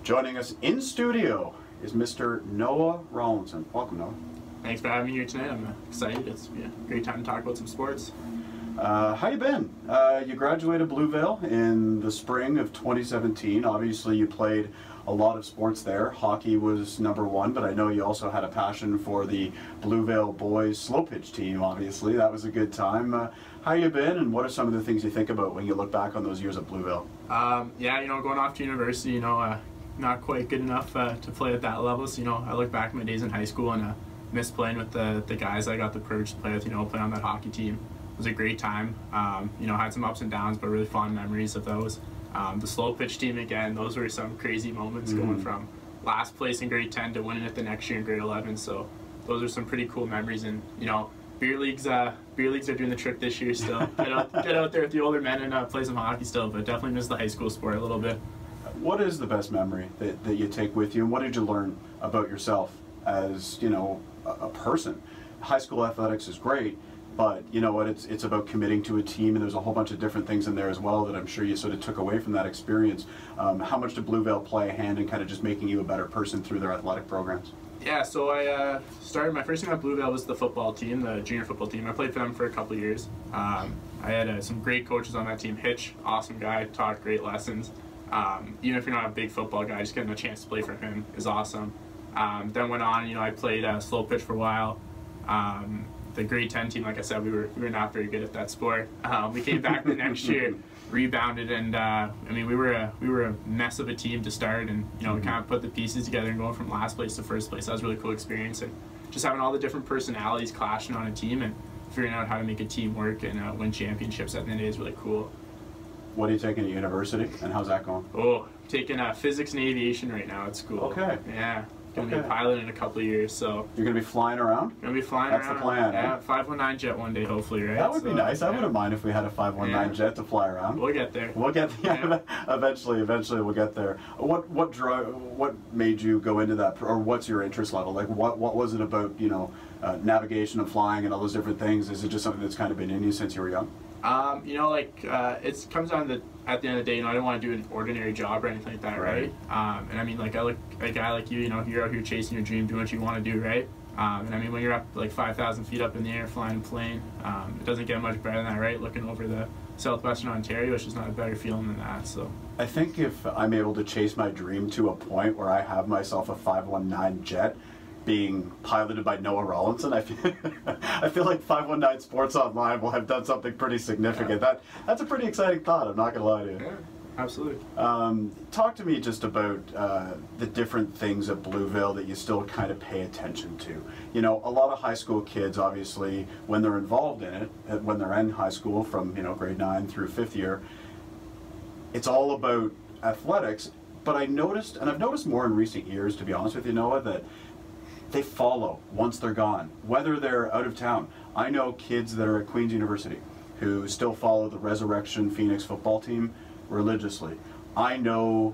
Joining us in studio is Mr. Noah Rawlinson. Welcome, Noah. Thanks for having me here tonight. I'm excited. It's a great time to talk about some sports. How you been? You graduated Bluevale in the spring of 2017. Obviously, you played a lot of sports there. Hockey was #1, but I know you also had a passion for the Bluevale boys slow pitch team. Obviously, that was a good time. How you been, and what are some of the things you think about when you look back on those years at Bluevale? Yeah, going off to university, not quite good enough to play at that level. So, I look back at my days in high school and miss playing with the guys I got the privilege to play with. Play on that hockey team. It was a great time. Had some ups and downs, but really fond memories of those. The slow pitch team again, those were some crazy moments going from last place in grade 10 to winning it the next year in grade 11. So those are some pretty cool memories. And beer leagues are doing the trick this year still. Get out there with the older men and play some hockey still, but definitely miss the high school sport a little bit. What is the best memory that you take with you, and what did you learn about yourself as a person? High school athletics is great, but you know what, it's about committing to a team, and there's a whole bunch of different things in there as well that I'm sure you sort of took away from that experience. How much did Bluevale play a hand in kind of just making you a better person through their athletic programs? Yeah, so I started, my first team at Bluevale was the football team, the junior football team. I played for them for a couple of years. I had some great coaches on that team. Hitch, awesome guy, taught great lessons. Even if you're not a big football guy, just getting a chance to play for him is awesome. Then went on, I played slow pitch for a while. The grade 10 team, like I said, we were not very good at that sport. We came back the next year, rebounded, and we were a mess of a team to start, and we kind of put the pieces together and going from last place to first place. That was a really cool experience, and just having all the different personalities clashing on a team and figuring out how to make a team work and win championships at the end of the day is really cool. What are you taking at university, and how's that going? Oh, I'm taking physics and aviation right now at school. Okay. Yeah. Going to be a pilot in a couple of years, so... You're going to be flying around? Going to be flying around. That's the plan, yeah, eh? 519 jet one day, hopefully, right? That would be nice. I wouldn't mind if we had a 519 jet to fly around. We'll get there. We'll get there. Eventually we'll get there. What made you go into that, or what's your interest level? Like, what was it about, navigation and flying and all those different things? Is it just something that's kind of been in you since you were young? It comes down to, at the end of the day, I didn't want to do an ordinary job or anything like that, right? I look a guy like you, you're out here chasing your dream, doing what you want to do, right? When you're up like 5,000 feet up in the air flying a plane, it doesn't get much better than that, right? Looking over the southwestern Ontario, it's just not a better feeling than that, so. I think if I'm able to chase my dream to a point where I have myself a 519 jet, being piloted by Noah Rawlinson, I feel like 519 Sports Online will have done something pretty significant. Yeah. That's a pretty exciting thought, I'm not going to lie to you. Yeah, absolutely. Talk to me just about the different things at Bluevale that you still kind of pay attention to. A lot of high school kids, obviously, when they're involved in it, when they're in high school from grade 9 through 5th year, it's all about athletics. But I noticed, and I've noticed more in recent years, to be honest with you, Noah, that they follow once they're gone, whether they're out of town. I know kids that are at Queen's University who still follow the Resurrection Phoenix football team religiously. I know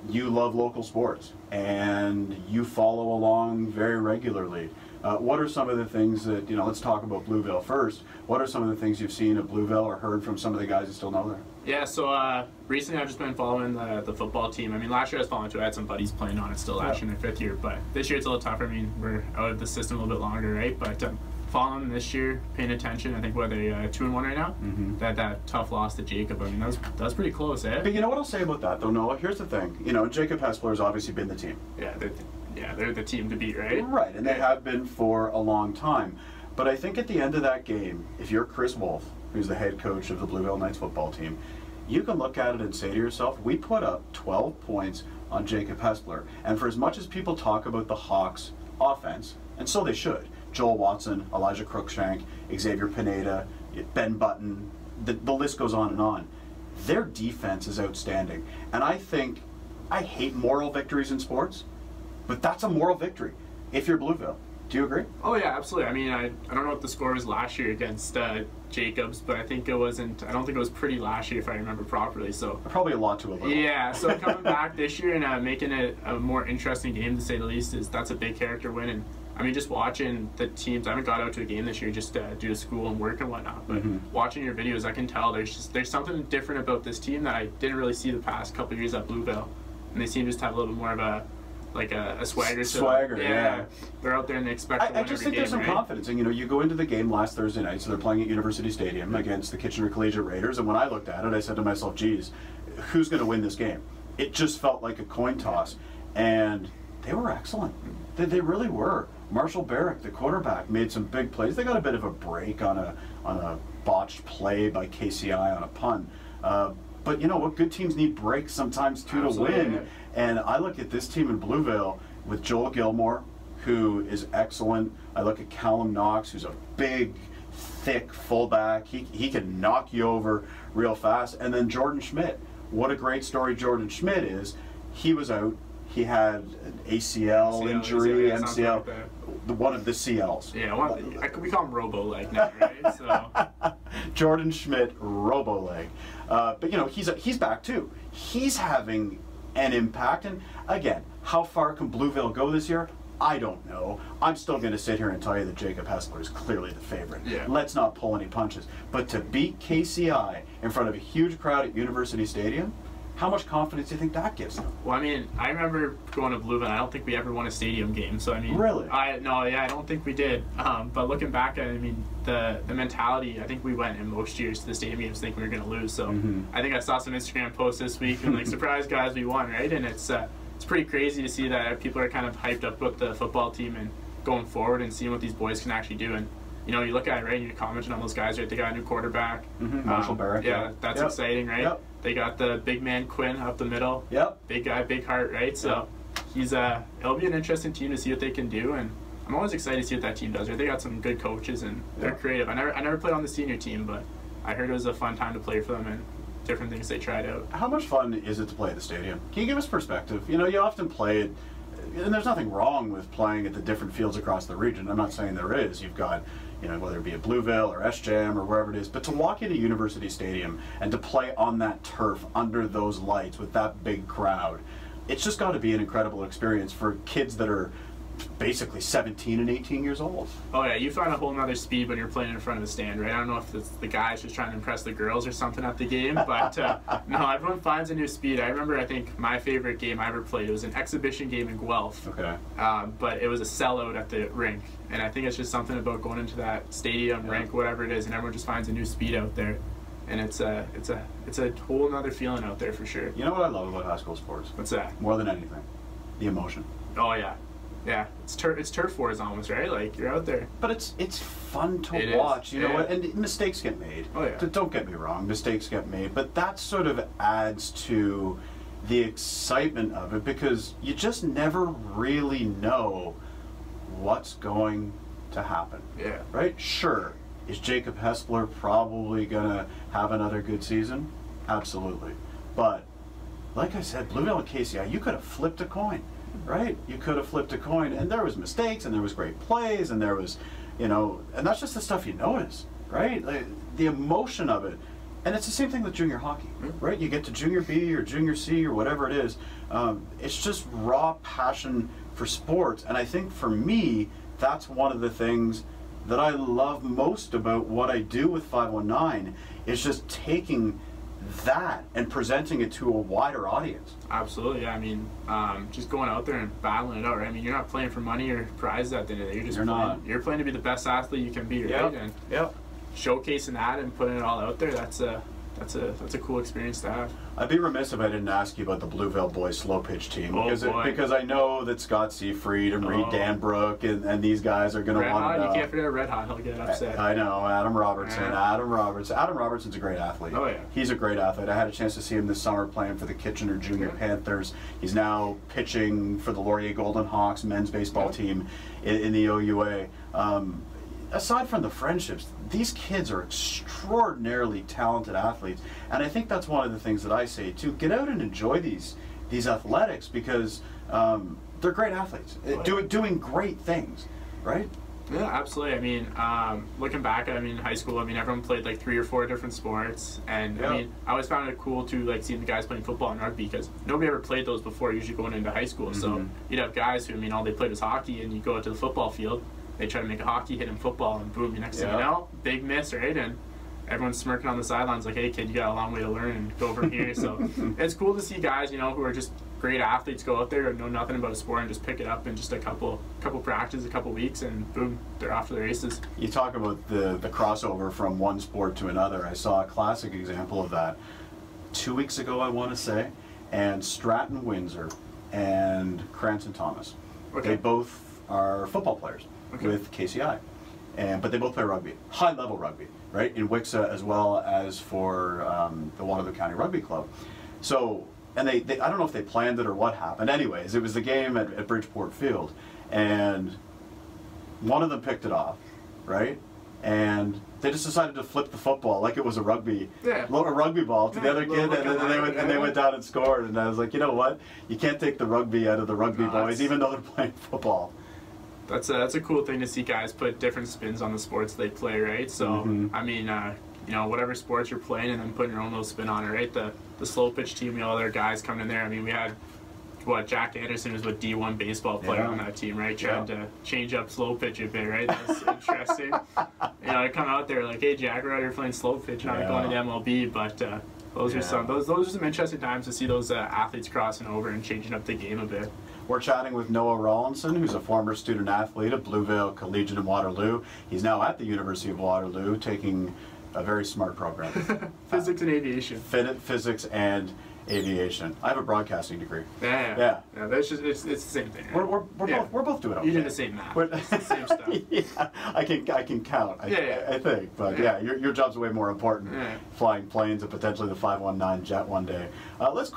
you love local sports and you follow along very regularly. What are some of the things that, let's talk about Bluevale first. What are some of the things you've seen at Bluevale or heard from some of the guys you still know there? Yeah, so recently I've just been following the football team. Last year I was following too. I had some buddies playing on it still last year in their 5th year, but this year it's a little tougher. We're out of the system a little bit longer, right? But following them this year, paying attention. I think they're 2-1 right now. That tough loss to Jacob. That was pretty close, eh? But you know what I'll say about that though, Noah? Here's the thing. Jacob Hessler's obviously been the team. Yeah, they're the team to beat, right? Right, and they have been for a long time. But I think at the end of that game, if you're Chris Wolf, who's the head coach of the Bluevale Knights football team, you can look at it and say to yourself, we put up 12 points on Jacob Hessler. And for as much as people talk about the Hawks offense, and so they should, Joel Watson, Elijah Crookshank, Xavier Pineda, Ben Button, the list goes on and on. Their defense is outstanding. And I hate moral victories in sports, but that's a moral victory if you're Bluevale. Do you agree? Oh yeah, absolutely. I don't know what the score was last year against Jacobs, but I don't think it was pretty last year if I remember properly. So probably a lot to a little. Yeah, so coming back this year and making it a more interesting game to say the least that's a big character win. And just watching the teams, I haven't got out to a game this year just due to school and work and whatnot, but watching your videos, I can tell there's something different about this team that I didn't really see the past couple of years at Bluevale. and they seem just to have a little bit more of a swagger. Swagger, yeah. They're out there and they expect to win I just every think there's some game, right? confidence. And, you go into the game last Thursday night, so they're playing at University Stadium against the Kitchener Collegiate Raiders, and when I looked at it, I said to myself, geez, who's going to win this game? It just felt like a coin toss, and they were excellent. They really were. Marshall Barrick, the quarterback, made some big plays. They got a bit of a break on a botched play by KCI on a punt. But you know what? Good teams need breaks sometimes too to win. And I look at this team in Bluevale with Joel Gilmore, who is excellent. I look at Callum Knox, who's a big, thick fullback. He can knock you over real fast. And then Jordan Schmidt. What a great story Jordan Schmidt is. He was out. He had an ACL injury, MCL, one of the CLs. Yeah, we call him Robo-leg now, right? So. Jordan Schmidt, Robo-leg. But he's back too. He's having an impact. And again, how far can Bluevale go this year? I don't know. I'm still going to sit here and tell you that Jacob Hessler is clearly the favorite. Yeah. Let's not pull any punches. But to beat KCI in front of a huge crowd at University Stadium, how much confidence do you think that gives them? Well, I mean, I remember going to Bluevale. I don't think we ever won a stadium game. So I mean, really? I don't think we did. But looking back at it, I mean, the mentality. I think we went in most years to the stadium games thinking we were going to lose. So I think I saw some Instagram posts this week and surprise guys, we won, right? And it's pretty crazy to see that people are kind of hyped up with the football team and going forward and seeing what these boys can actually do. And you look at it, right, and you're commenting on those guys, right? They got a new quarterback. Marshall Barrick. Yeah, that's exciting, right? Yep. They got the big man Quinn up the middle. Yep. Big guy, big heart, right? So he's it'll be an interesting team to see what they can do, and I'm always excited to see what that team does. Right? They got some good coaches and they're creative. I never played on the senior team, but I heard it was a fun time to play for them and different things they tried out. How much fun is it to play at the stadium? Can you give us perspective? You often play it, and there's nothing wrong with playing at the different fields across the region. I'm not saying there is. You've got, whether it be at Bluevale or SJM or wherever it is, but to walk into University Stadium and to play on that turf under those lights with that big crowd, it's just got to be an incredible experience for kids that are basically 17 and 18 years old. Oh yeah, you find a whole nother speed when you're playing in front of the stand, right? I don't know if it's the guys just trying to impress the girls or something at the game, but no, everyone finds a new speed. I remember, I think my favorite game I ever played, it was an exhibition game in Guelph. Okay. But it was a sellout at the rink, and I think it's just something about going into that stadium, rink, whatever it is, and everyone just finds a new speed out there. And it's a whole nother feeling out there for sure. You know what I love about high school sports? What's that? More than anything, the emotion. Oh yeah. Yeah, it's turf wars almost, right? Like, you're out there. But it's fun to watch, you know what? And mistakes get made. Oh, yeah. Don't get me wrong, mistakes get made. But that sort of adds to the excitement of it because you just never really know what's going to happen. Yeah. Right? Sure. Is Jacob Hessler probably going to have another good season? Absolutely. But, like I said, Bluevale and KCI, you could have flipped a coin. Right? You could have flipped a coin, and there was mistakes, and there was great plays, and there was, and that's just the stuff you notice, right? Like, the emotion of it. And it's the same thing with junior hockey, right? You get to junior B or junior C or whatever it is. It's just raw passion for sports, and I think for me, that's one of the things that I love most about what I do with 519 is just taking that and presenting it to a wider audience. Absolutely. I mean, just going out there and battling it out, right? I mean, you're not playing for money or prizes at the end of the day. You're playing to be the best athlete you can be, right? And showcasing that and putting it all out there, that's a cool experience to have. I'd be remiss if I didn't ask you about the Bluevale boys slow pitch team because I know that Scott Seafried and Reed Danbrook and these guys are going to want to know. You can't forget Red Hot. He'll get upset. I know. Adam Robertson. Adam Robertson's a great athlete. Oh yeah. He's a great athlete. I had a chance to see him this summer playing for the Kitchener Junior Panthers. He's now pitching for the Laurier Golden Hawks men's baseball team in the OUA. Aside from the friendships, these kids are extraordinarily talented athletes, and I think that's one of the things that I say too. Get out and enjoy these athletics because they're great athletes, doing great things, right? Yeah, absolutely. I mean, looking back at, high school, everyone played like 3 or 4 different sports, and I always found it cool to like seeing the guys playing football and rugby because nobody ever played those before. Usually going into high school, so you'd have guys who all they played was hockey, and you go out to the football field. They try to make a hockey hit in football, and boom, next thing you know, big miss, right? And everyone's smirking on the sidelines like, hey, kid, you got a long way to learn and go from here. So it's cool to see guys, who are just great athletes go out there and know nothing about a sport and just pick it up in just a couple practices, a couple weeks, and boom, they're off to the races. You talk about the crossover from one sport to another. I saw a classic example of that 2 weeks ago, I want to say, and Stratton Windsor and Cranston Thomas. Okay. They both are football players with KCI, but they both play rugby, high level rugby, right, in Wixa as well as for the Waterloo County Rugby Club. So, and they I don't know if they planned it or what happened. Anyways, it was the game at Bridgeport Field, and one of them picked it off, right, and they just decided to flip the football like it was a rugby ball to the other kid, and they went down and scored. And I was like, you know what? You can't take the rugby out of the rugby boys, even though they're playing football. That's a cool thing to see guys put different spins on the sports they play, right? So I mean, you know, whatever sports you're playing, and then putting your own little spin on it, right? The slow pitch team, you know, other guys coming in there. I mean, we had Jack Anderson was with D1 baseball player on that team, right? Trying to change up slow pitch a bit, right? That's interesting. You know, I come out there like, hey, Jack, we're out here playing slow pitch, not going to MLB, but those are some interesting times to see those athletes crossing over and changing up the game a bit. We're chatting with Noah Rawlinson, who's a former student athlete at Bluevale Collegiate in Waterloo. He's now at the University of Waterloo taking a very smart program. Physics and aviation. Physics and aviation. I have a broadcasting degree. Yeah. That's just it's the same thing. Right? We're both doing okay. You did the same math. It's the same stuff. Yeah, I can count. I think, but your job's way more important. Flying planes and potentially the 519 jet one day. Let's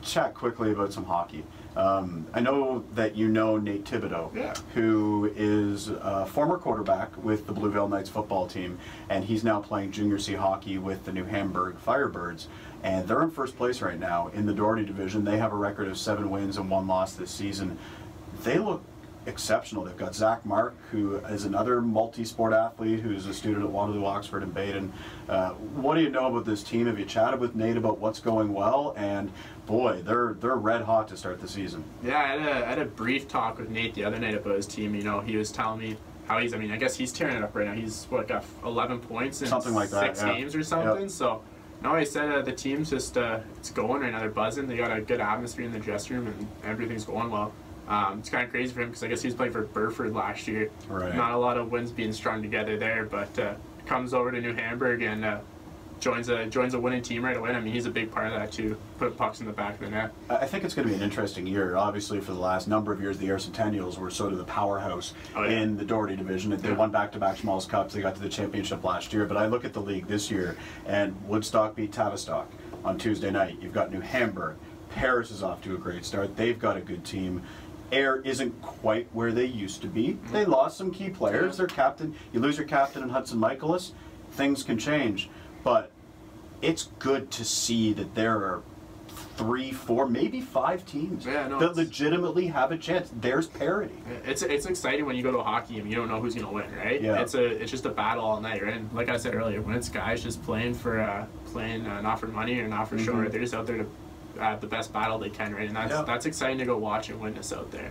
chat quickly about some hockey. I know that you know Nate Thibodeau, who is a former quarterback with the Bluevale Knights football team, and he's now playing junior C hockey with the New Hamburg Firebirds, and they're in first place right now in the Doherty division. They have a record of 7 wins and 1 loss this season. They look exceptional. They've got Zach Mark, who is another multi-sport athlete who's a student at Waterloo, Oxford, and Baden. What do you know about this team? Have you chatted with Nate about what's going well? And boy, they're red hot to start the season. Yeah, I had a brief talk with Nate the other night about his team. You know, he was telling me how I mean, I guess he's tearing it up right now. He's got 11 points in something like that, 6 games or something. So. No, I said the team's just it's going right now. They're buzzing. They got a good atmosphere in the dressing room, and everything's going well. It's kind of crazy for him because I guess he was playing for Burford last year. Right. Not a lot of wins being strung together there, but comes over to New Hamburg and joins a winning team right away. I mean, he's a big part of that too. Put pucks in the back of the net. I think it's going to be an interesting year. Obviously, for the last number of years, the Air Centennials were sort of the powerhouse in the Doherty division. They won back-to-back Smalls Cups. They got to the championship last year. But I look at the league this year, and Woodstock beat Tavistock on Tuesday night. You've got New Hamburg. Paris is off to a great start. They've got a good team. Air isn't quite where they used to be. They lost some key players. Their captain, you lose your captain in Hudson Michaelis, things can change. But it's good to see that there are 3, 4, maybe 5 teams that legitimately have a chance. There's parity. It's exciting when you go to a hockey game. You don't know who's going to win, right? Yeah. It's just a battle all night, right? And like I said earlier, when it's guys just playing for not for money or not for show, right? They're just out there to have the best battle they can, right? And that's exciting to go watch and witness out there.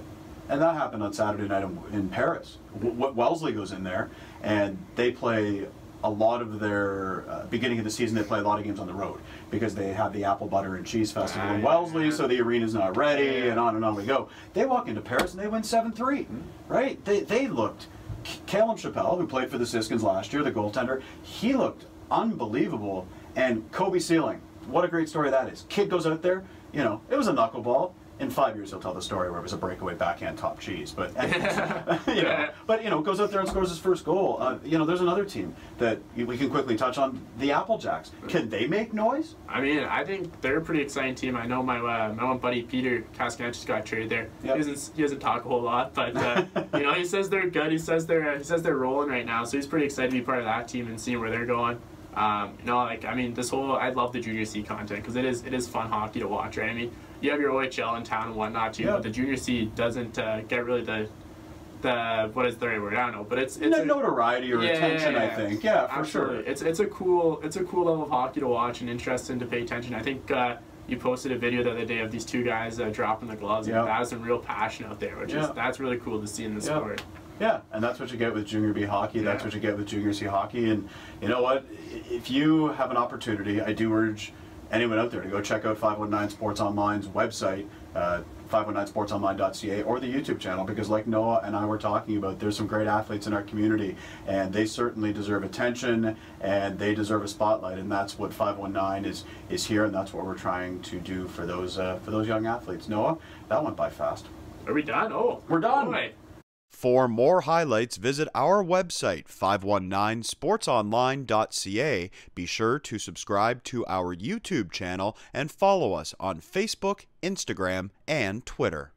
And that happened on Saturday night in Paris. Wellesley goes in there, and they play a lot of their beginning of the season. They play a lot of games on the road because they have the Apple Butter and Cheese Festival in Wellesley, so the arena's not ready, and on we go. They walk into Paris and they win 7-3, right? They looked. Calum Chappelle, who played for the Siskins last year, the goaltender, he looked unbelievable. And Kobe Sealing, what a great story that is. Kid goes out there, you know, it was a knuckleball. In 5 years, he'll tell the story where it was a breakaway backhand top cheese. But goes out there and scores his first goal. There's another team that we can quickly touch on, the Applejacks. Can they make noise? I mean, I think they're a pretty exciting team. I know my one buddy Peter Cascanich got traded there. Yep. He doesn't talk a whole lot, but he says they're good. He says they're rolling right now. So he's pretty excited to be part of that team and seeing where they're going. I love the Junior C content because it is fun hockey to watch, right? I mean, you have your OHL in town and whatnot too, but the Junior C doesn't get really the what is the right word? I don't know, but it's notoriety or attention. I think, for absolutely. sure. It's a cool level of hockey to watch and interesting to pay attention. I think you posted a video the other day of these 2 guys dropping the gloves. And that was some real passion out there, which that's really cool to see in the sport. Yeah, and that's what you get with Junior B hockey. That's what you get with Junior C hockey. And you know what? If you have an opportunity, I do urge anyone out there to go check out 519 Sports Online's website, 519sportsonline.ca, or the YouTube channel, because like Noah and I were talking about, there's some great athletes in our community, and they certainly deserve attention, and they deserve a spotlight, and that's what 519 is here, and that's what we're trying to do for those young athletes. Noah, that went by fast. Are we done? Oh, we're done. Boy. For more highlights, visit our website, 519sportsonline.ca. Be sure to subscribe to our YouTube channel and follow us on Facebook, Instagram, and Twitter.